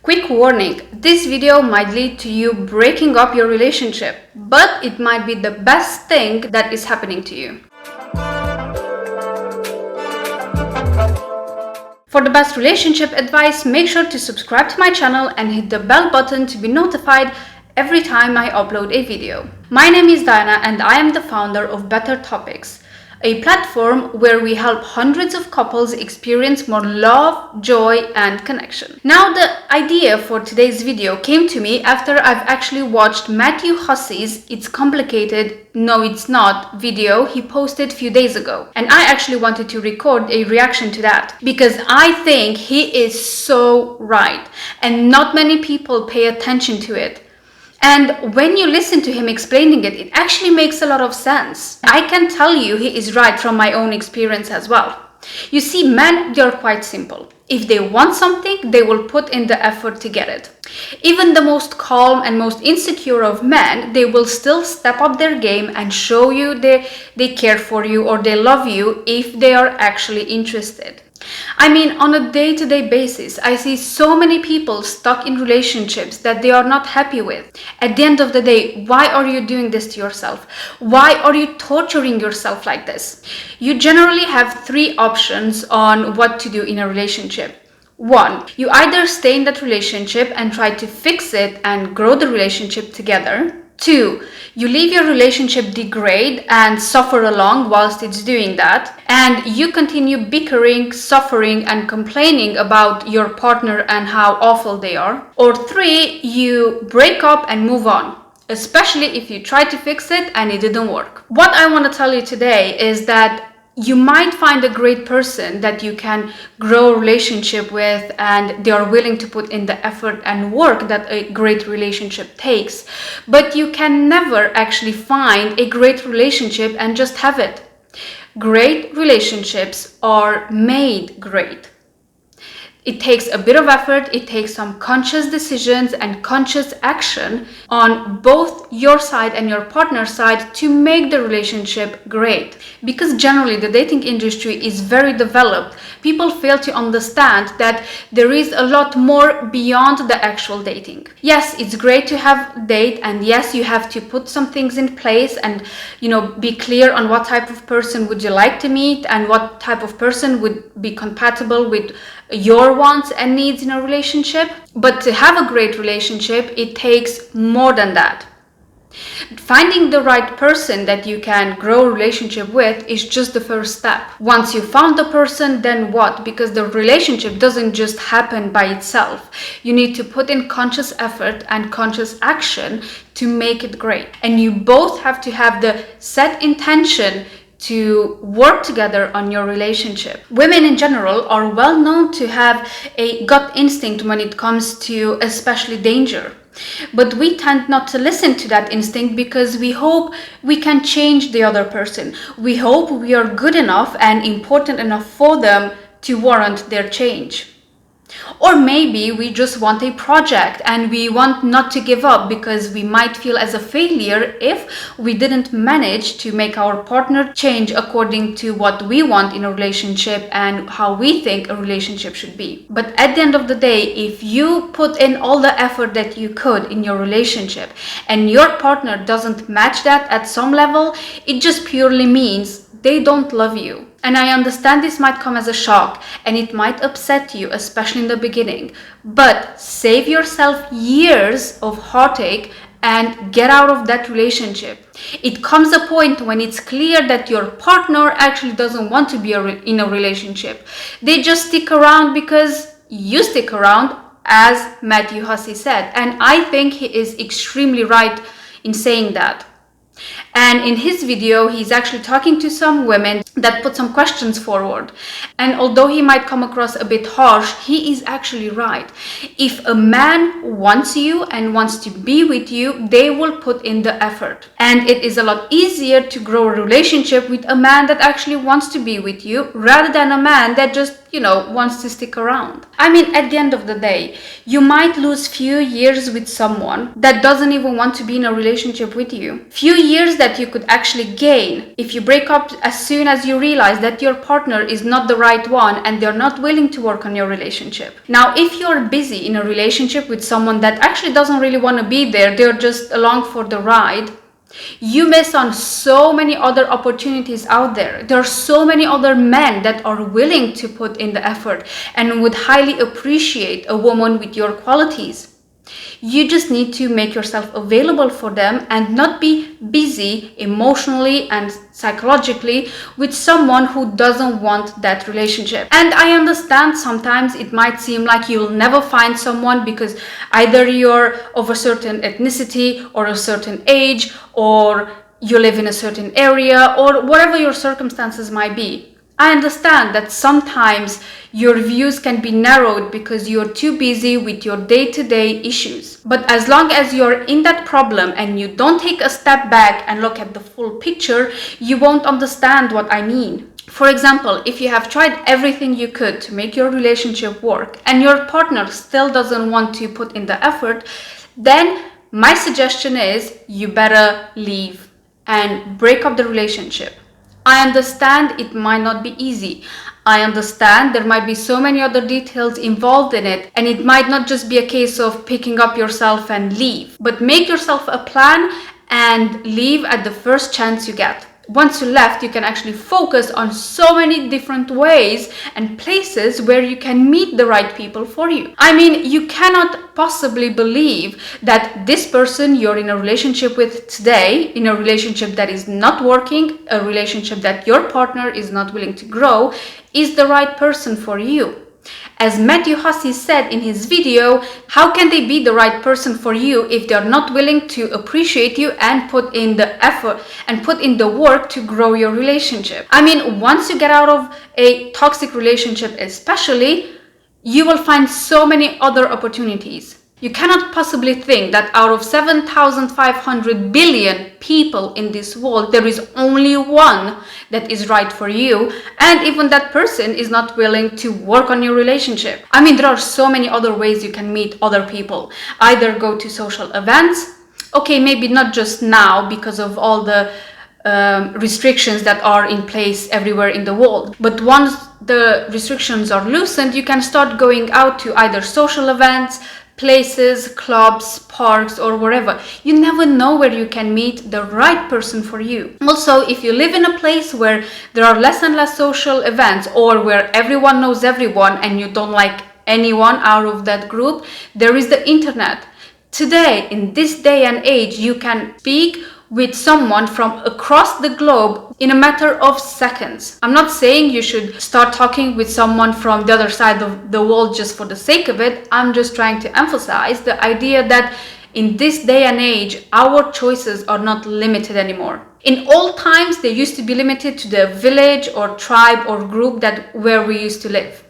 Quick warning, this video might lead to you breaking up your relationship, but it might be the best thing that is happening to you. For the best relationship advice, make sure to subscribe to my channel and hit the bell button to be notified every time I upload a video. My name is Diana and I am the founder of Better Topics, a platform where we help hundreds of couples experience more love, joy, and connection. Now, the idea for today's video came to me after I've actually watched Matthew Hussey's It's Complicated, No It's Not video he posted a few days ago. And I actually wanted to record a reaction to that because I think he is so right and not many people pay attention to it. And when you listen to him explaining it, it actually makes a lot of sense. I can tell you he is right from my own experience as well. You see, men, they're quite simple. If they want something, they will put in the effort to get it. Even the most calm and most insecure of men, they will still step up their game and show you they care for you or they love you if they are actually interested. I mean, on a day-to-day basis, I see so many people stuck in relationships that they are not happy with. At the end of the day, why are you doing this to yourself? Why are you torturing yourself like this? You generally have three options on what to do in a relationship. One, you either stay in that relationship and try to fix it and grow the relationship together. Two, you leave your relationship degrade and suffer along whilst it's doing that, and you continue bickering, suffering, and complaining about your partner and how awful they are. Or three, you break up and move on, especially if you try to fix it and it didn't work. What I want to tell you today is that you might find a great person that you can grow a relationship with and they are willing to put in the effort and work that a great relationship takes. But you can never actually find a great relationship and just have it. Great relationships are made great. It takes a bit of effort, it takes some conscious decisions and conscious action on both your side and your partner's side to make the relationship great. Because generally the dating industry is very developed, people fail to understand that there is a lot more beyond the actual dating. Yes, it's great to have a date, and yes, you have to put some things in place and be clear on what type of person would you like to meet and what type of person would be compatible with your wants and needs in a relationship. But to have a great relationship, it takes more than that. Finding the right person that you can grow a relationship with is just the first step. Once you found the person, then what? Because the relationship doesn't just happen by itself. You need to put in conscious effort and conscious action to make it great. And you both have to have the set intention to work together on your relationship. Women in general are well known to have a gut instinct when it comes to especially danger. But we tend not to listen to that instinct because we hope we can change the other person. We hope we are good enough and important enough for them to warrant their change. Or maybe we just want a project and we want not to give up because we might feel as a failure if we didn't manage to make our partner change according to what we want in a relationship and how we think a relationship should be. But at the end of the day, if you put in all the effort that you could in your relationship and your partner doesn't match that at some level, it just purely means they don't love you. And I understand this might come as a shock and it might upset you, especially in the beginning. But save yourself years of heartache and get out of that relationship. It comes a point when it's clear that your partner actually doesn't want to be in a relationship. They just stick around because you stick around, as Matthew Hussey said. And I think he is extremely right in saying that. And in his video, he's actually talking to some women that put some questions forward. And although he might come across a bit harsh, he is actually right. If a man wants you and wants to be with you, they will put in the effort. And it is a lot easier to grow a relationship with a man that actually wants to be with you rather than a man that just wants to stick around. I mean, at the end of the day, you might lose few years with someone that doesn't even want to be in a relationship with you. Few years that you could actually gain if you break up as soon as as you realize that your partner is not the right one and they're not willing to work on your relationship. Now, if you're busy in a relationship with someone that actually doesn't really want to be there, they're just along for the ride, you miss on so many other opportunities out there. There are so many other men that are willing to put in the effort and would highly appreciate a woman with your qualities. You just need to make yourself available for them and not be busy emotionally and psychologically with someone who doesn't want that relationship. And I understand sometimes it might seem like you will never find someone because either you're of a certain ethnicity or a certain age, or you live in a certain area, or whatever your circumstances might be. I understand that sometimes your views can be narrowed because you're too busy with your day-to-day issues. But as long as you're in that problem and you don't take a step back and look at the full picture, you won't understand what I mean. For example, if you have tried everything you could to make your relationship work and your partner still doesn't want to put in the effort, then my suggestion is you better leave and break up the relationship. I understand it might not be easy. I understand there might be so many other details involved in it, and it might not just be a case of picking up yourself and leave. But make yourself a plan and leave at the first chance you get. Once you left, you can actually focus on so many different ways and places where you can meet the right people for you. I mean, you cannot possibly believe that this person you're in a relationship with today, in a relationship that is not working, a relationship that your partner is not willing to grow, is the right person for you. As Matthew Hussey said in his video, how can they be the right person for you if they're not willing to appreciate you and put in the effort and put in the work to grow your relationship? I mean, once you get out of a toxic relationship especially, you will find so many other opportunities. You cannot possibly think that out of 7,500 billion people in this world, there is only one that is right for you, and even that person is not willing to work on your relationship. I mean, there are so many other ways you can meet other people. Either go to social events, okay, maybe not just now because of all the restrictions that are in place everywhere in the world. But once the restrictions are loosened, you can start going out to either social events, places, clubs, parks, or wherever. You never know where you can meet the right person for you. Also, if you live in a place where there are less and less social events, or where everyone knows everyone and you don't like anyone out of that group, there is the internet. Today, in this day and age, you can speak with someone from across the globe in a matter of seconds. I'm not saying you should start talking with someone from the other side of the world just for the sake of it. I'm just trying to emphasize the idea that in this day and age, our choices are not limited anymore. In old times, they used to be limited to the village or tribe or group where we used to live.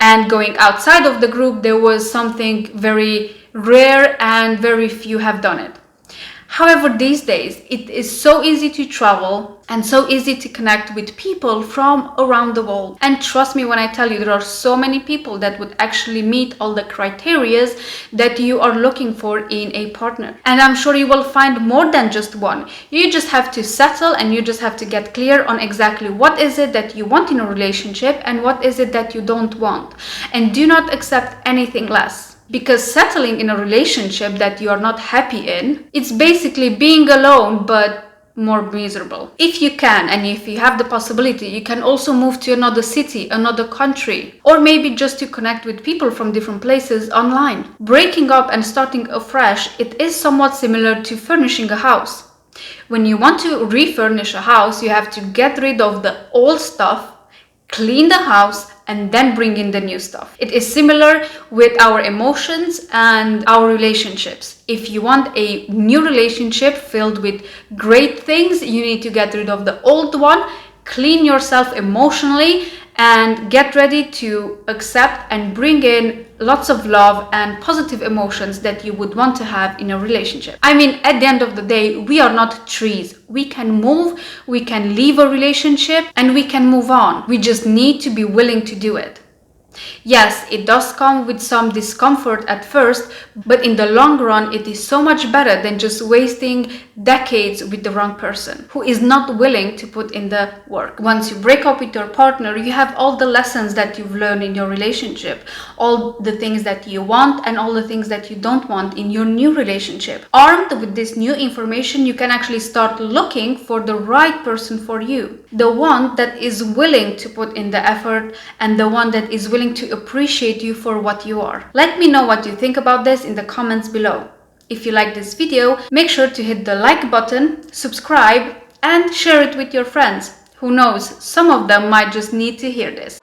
And going outside of the group, there was something very rare and very few have done it. However, these days, it is so easy to travel and so easy to connect with people from around the world. And trust me when I tell you, there are so many people that would actually meet all the criteria that you are looking for in a partner. And I'm sure you will find more than just one. You just have to settle and you just have to get clear on exactly what is it that you want in a relationship and what is it that you don't want. And do not accept anything less. Because settling in a relationship that you are not happy in, it's basically being alone but more miserable. If you can, and if you have the possibility, you can also move to another city, another country, or maybe just to connect with people from different places online. Breaking up and starting afresh, it is somewhat similar to furnishing a house. When you want to refurnish a house, you have to get rid of the old stuff, clean the house, and then bring in the new stuff. It is similar with our emotions and our relationships. If you want a new relationship filled with great things, you need to get rid of the old one, clean yourself emotionally, and get ready to accept and bring in lots of love and positive emotions that you would want to have in a relationship. I mean, at the end of the day, we are not trees. We can move, we can leave a relationship, and we can move on. We just need to be willing to do it. Yes, it does come with some discomfort at first, but in the long run, it is so much better than just wasting decades with the wrong person who is not willing to put in the work. Once you break up with your partner, you have all the lessons that you've learned in your relationship, all the things that you want and all the things that you don't want in your new relationship. Armed with this new information, you can actually start looking for the right person for you, the one that is willing to put in the effort and the one that is willing to appreciate you for what you are. Let me know what you think about this in the comments below. If you like this video, make sure to hit the like button, subscribe, and share it with your friends. Who knows, some of them might just need to hear this.